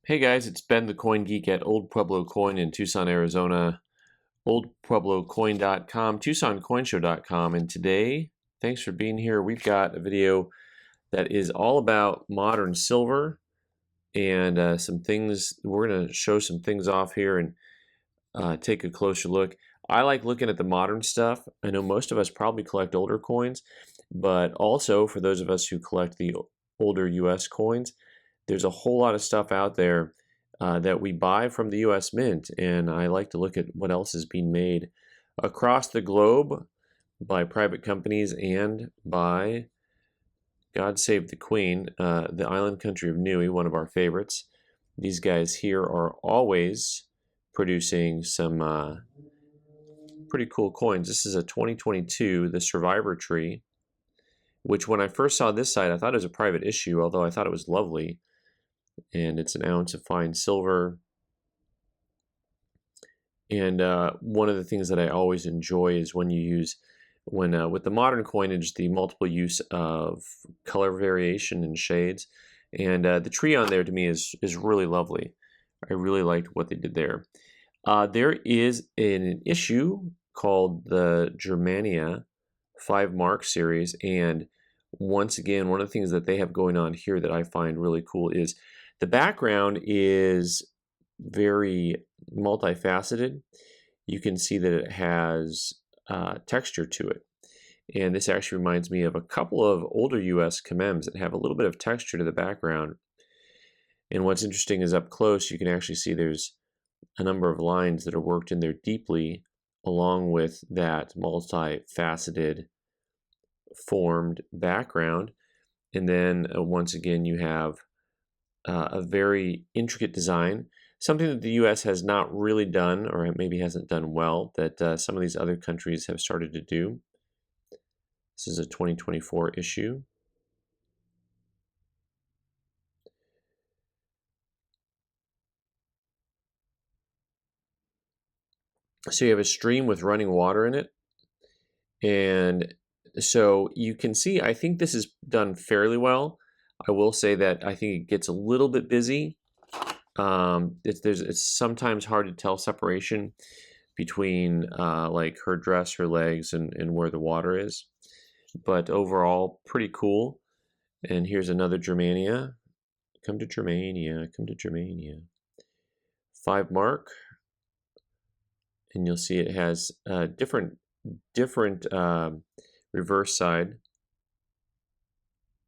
Hey guys, it's Ben the Coin Geek at Old Pueblo Coin in Tucson, Arizona, oldpueblocoin.com, tucsoncoinshow.com, and today, thanks for being here. We've got a video that is all about modern silver and some things. We're going to show some things off here and take a closer look. I like looking at the modern stuff. I know most of us probably collect older coins, but also for those of us who collect the older US coins, there's a whole lot of stuff out there that we buy from the US Mint, and I like to look at what else is being made across the globe by private companies and by God Save the Queen, the island country of Niue, one of our favorites. These guys here are always producing some pretty cool coins. This is a 2022, the Survivor Tree, which when I first saw this site, I thought it was a private issue, although I thought it was lovely. And it's an ounce of fine silver. And one of the things that I always enjoy is when you use, with the modern coinage, the multiple use of color variation and shades. And the tree on there to me is really lovely. I really liked what they did there. There is an issue called the Germania 5 Mark series, and once again, one of the things that they have going on here that I find really cool is the background is very multifaceted. You can see that it has texture to it. And this actually reminds me of a couple of older US Kamems that have a little bit of texture to the background. And what's interesting is up close, you can actually see there's a number of lines that are worked in there deeply, along with that multifaceted formed background. And then once again, you have a very intricate design, something that the US has not really done, or maybe hasn't done well, that some of these other countries have started to do. This is a 2024 issue. So you have a stream with running water in it. And so you can see, I think this is done fairly well. I will say that I think it gets a little bit busy. It's sometimes hard to tell separation between like her dress, her legs, and where the water is. But overall, pretty cool. And here's another Germania. Come to Germania, come to Germania. 5 Mark. And you'll see it has different reverse side.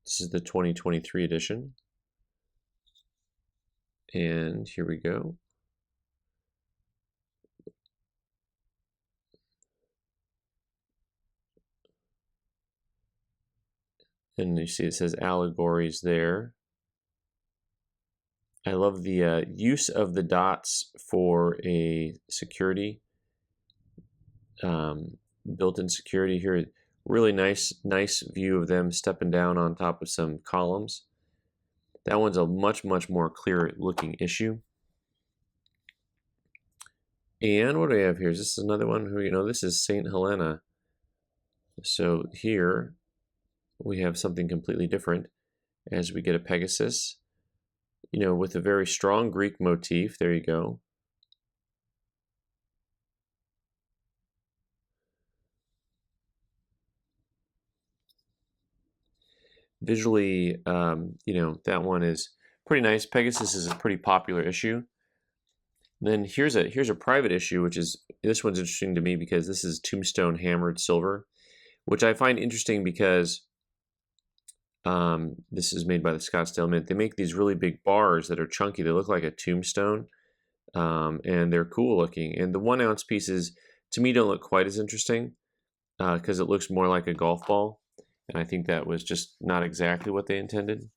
This is the 2023 edition. And here we go. And you see it says Allegories there. I love the use of the dots for a security, built-in security here. Really nice view of them stepping down on top of some columns. That one's a much more clear looking issue. And what do we have here? Is this another one? This is St. Helena. So here we have something completely different as we get a Pegasus, with a very strong Greek motif. There you go. Visually, that one is pretty nice. Pegasus is a pretty popular issue. Then here's a private issue, this one's interesting to me because this is tombstone hammered silver, which I find interesting because this is made by the Scottsdale Mint. They make these really big bars that are chunky. They look like a tombstone, and they're cool looking. And the 1 ounce pieces, to me, don't look quite as interesting because it looks more like a golf ball. And I think that was just not exactly what they intended.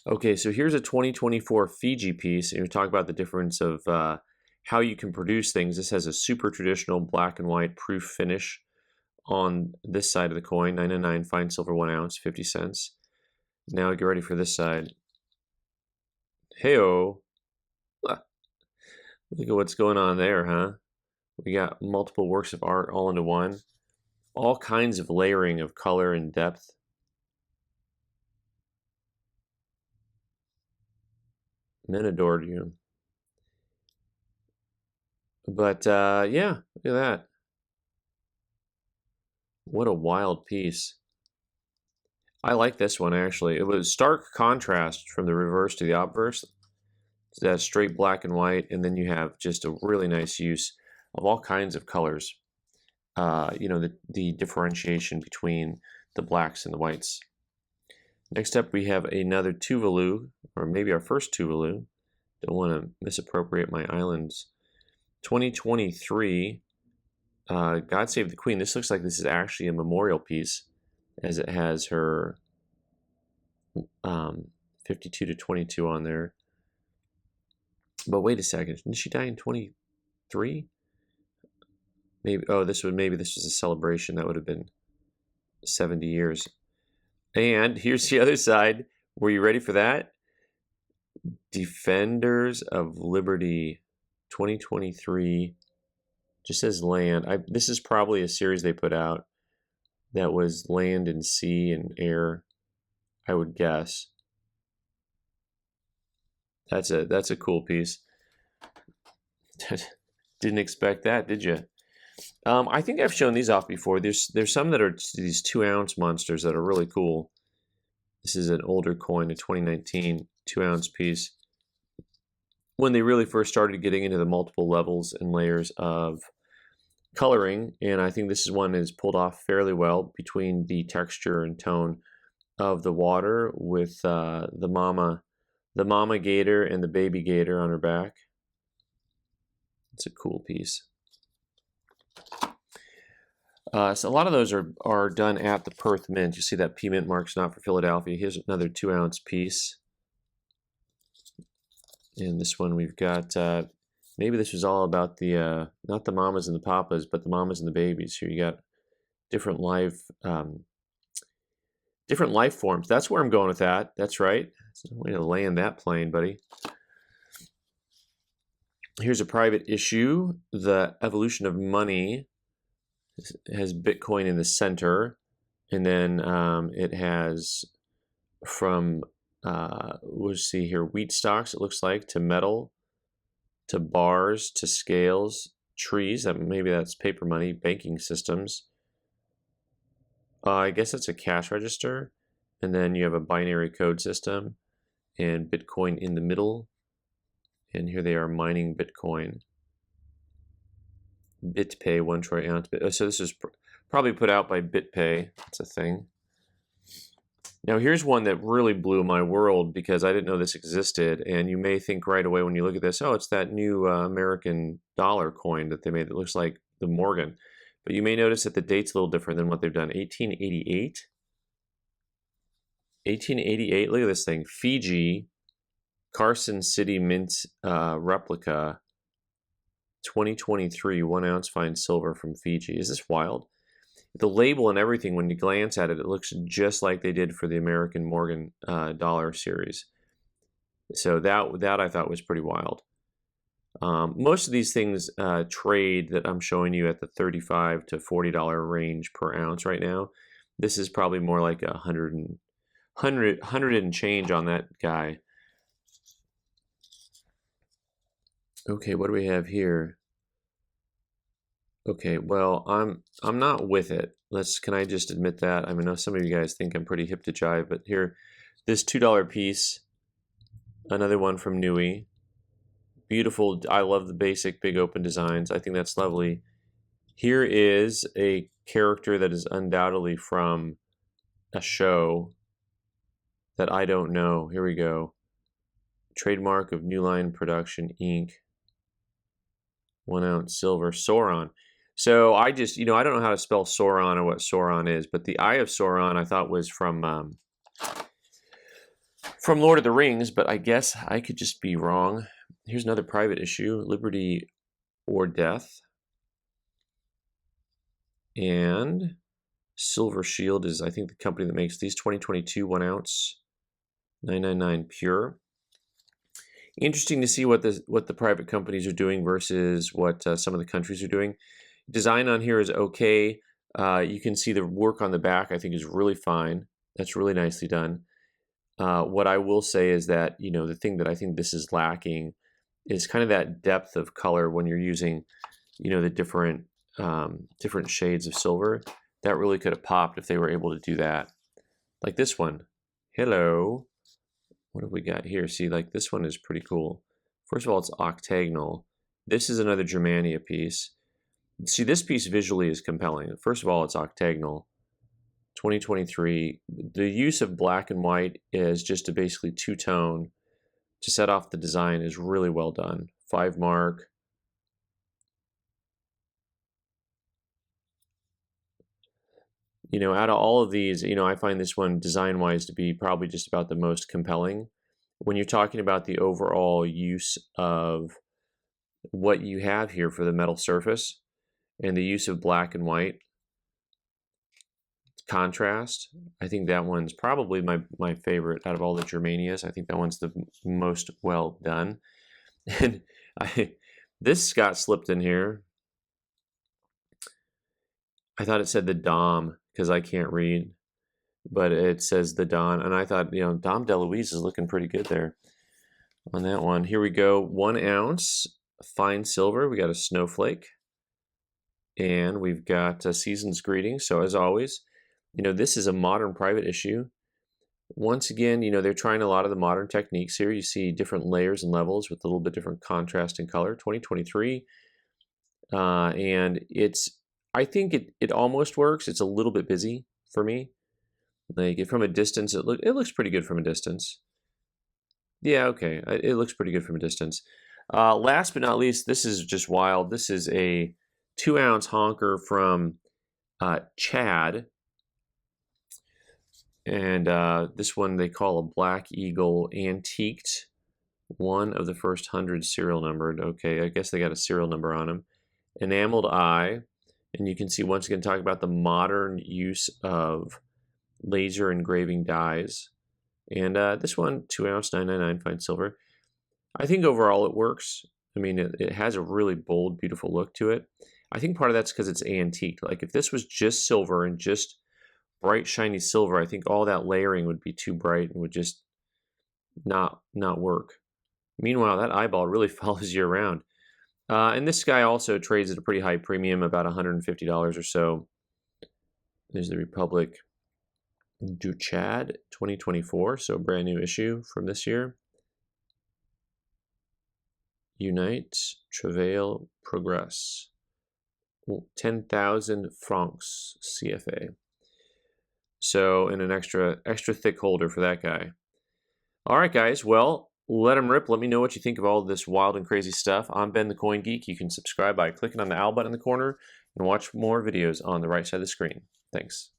Okay, so here's a 2024 Fiji piece, and we talk about the difference of how you can produce things. This has a super traditional black and white proof finish on this side of the coin, 999 fine silver 1 ounce, 50 cents. Now get ready for this side. Hey-oh. Look at what's going on there, huh? We got multiple works of art all into one. All kinds of layering of color and depth. Men adored you. But yeah, look at that. What a wild piece. I like this one actually. It was stark contrast from the reverse to the obverse. That's straight black and white, and then you have just a really nice use of all kinds of colors. You know, the differentiation between the blacks and the whites. Next up, we have another Tuvalu, or maybe our first Tuvalu. Don't want to misappropriate my islands. 2023, God Save the Queen. This looks like this is actually a memorial piece, as it has her 52 to 22 on there. But wait a second, didn't she die in 23? Maybe. Oh, maybe this was a celebration. That would have been 70 years. And here's the other side. Were you ready for that? Defenders of Liberty 2023. Just says land. This is probably a series they put out that was land and sea and air, I would guess. That's a cool piece. Didn't expect that, did you? I think I've shown these off before. There's some that are these 2-ounce monsters that are really cool. This is an older coin, a 2019 2-ounce piece. When they really first started getting into the multiple levels and layers of coloring, and I think this is one that is pulled off fairly well between the texture and tone of the water with the mama gator and the baby gator on her back. It's a cool piece. So a lot of those are done at the Perth Mint. You see that P Mint mark's not for Philadelphia. Here's another 2-ounce piece. And this one we've got, maybe this was all about the, not the mamas and the papas, but the mamas and the babies. Here you got different life forms. That's where I'm going with that. That's right. There's no way to land that plane, buddy. Here's a private issue. The Evolution of Money has Bitcoin in the center, and then it has from we'll see here, wheat stalks, it looks like, to metal, to bars, to scales, trees. Maybe that's paper money, banking systems. I guess it's a cash register, and then you have a binary code system, and Bitcoin in the middle. And here they are mining Bitcoin. BitPay, 1 troy ounce. So this is probably put out by BitPay. That's a thing. Now here's one that really blew my world because I didn't know this existed. And you may think right away when you look at this, oh, it's that new American dollar coin that they made that looks like the Morgan. But you may notice that the date's a little different than what they've done. 1888. 1888. Look at this thing. Fiji, Carson City Mint replica. 2023, 1 ounce fine silver from Fiji. Is this wild? The label and everything, when you glance at it, it looks just like they did for the American Morgan dollar series. So that I thought was pretty wild. Most of these things trade that I'm showing you at the $35 to $40 range per ounce right now. This is probably more like 100 and change on that guy. Okay, what do we have here? Okay, well, I'm not with it. Can I just admit that? I know some of you guys think I'm pretty hip to jive, but here, this $2 piece, another one from Niue. Beautiful. I love the basic big open designs. I think that's lovely. Here is a character that is undoubtedly from a show that I don't know. Here we go. Trademark of New Line Production, Inc. 1 ounce silver, Sauron. So I just, I don't know how to spell Sauron or what Sauron is, but the Eye of Sauron I thought was from Lord of the Rings, but I guess I could just be wrong. Here's another private issue, Liberty or Death. And Silver Shield is, I think, the company that makes these. 2022, 1 ounce, 999 pure. Interesting to see what the private companies are doing versus what some of the countries are doing. Design on here is okay. You can see the work on the back, I think, is really fine. That's really nicely done. What I will say is that, the thing that I think this is lacking is kind of that depth of color when you're using, the different shades of silver. That really could have popped if they were able to do that. Like this one. Hello. What have we got here? See, like this one is pretty cool. First of all, it's octagonal. This is another Germania piece. See, this piece visually is compelling. First of all, it's octagonal. 2023. The use of black and white is just a basically two-tone to set off the design is really well done. 5 mark. Out of all of these, I find this one design-wise to be probably just about the most compelling. When you're talking about the overall use of what you have here for the metal surface and the use of black and white contrast, I think that one's probably my favorite out of all the Germanias. I think that one's the most well done. And this got slipped in here. I thought it said the Dom because I can't read, but it says the Don, and I thought, Dom DeLuise is looking pretty good there on that one. Here we go, 1 ounce fine silver. We got a snowflake, and we've got a season's greeting. So as always, this is a modern private issue. Once again, they're trying a lot of the modern techniques here. You see different layers and levels with a little bit different contrast and color. 2023, and I think it almost works. It's a little bit busy for me. Like from a distance, it looks pretty good from a distance. Yeah, okay, it looks pretty good from a distance. Last but not least, this is just wild. This is a 2 ounce honker from Chad. And this one they call a Black Eagle Antiqued. One of the first 100 serial numbered. Okay, I guess they got a serial number on them. Enameled eye. And you can see once again talk about the modern use of laser engraving dies. And this one, 2 ounce, 999 fine silver. I think overall it works. I mean, it has a really bold, beautiful look to it. I think part of that's because it's antique. Like if this was just silver and just bright, shiny silver, I think all that layering would be too bright and would just not work. Meanwhile, that eyeball really follows you around. And this guy also trades at a pretty high premium, about $150 or so. There's the Republic du Chad 2024, so brand new issue from this year. Unite, Travail, Progress. 10,000 francs CFA. So, and an extra thick holder for that guy. All right, guys. Well, let them rip. Let me know what you think of all of this wild and crazy stuff. I'm Ben the Coin Geek. You can subscribe by clicking on the owl button in the corner and watch more videos on the right side of the screen. Thanks.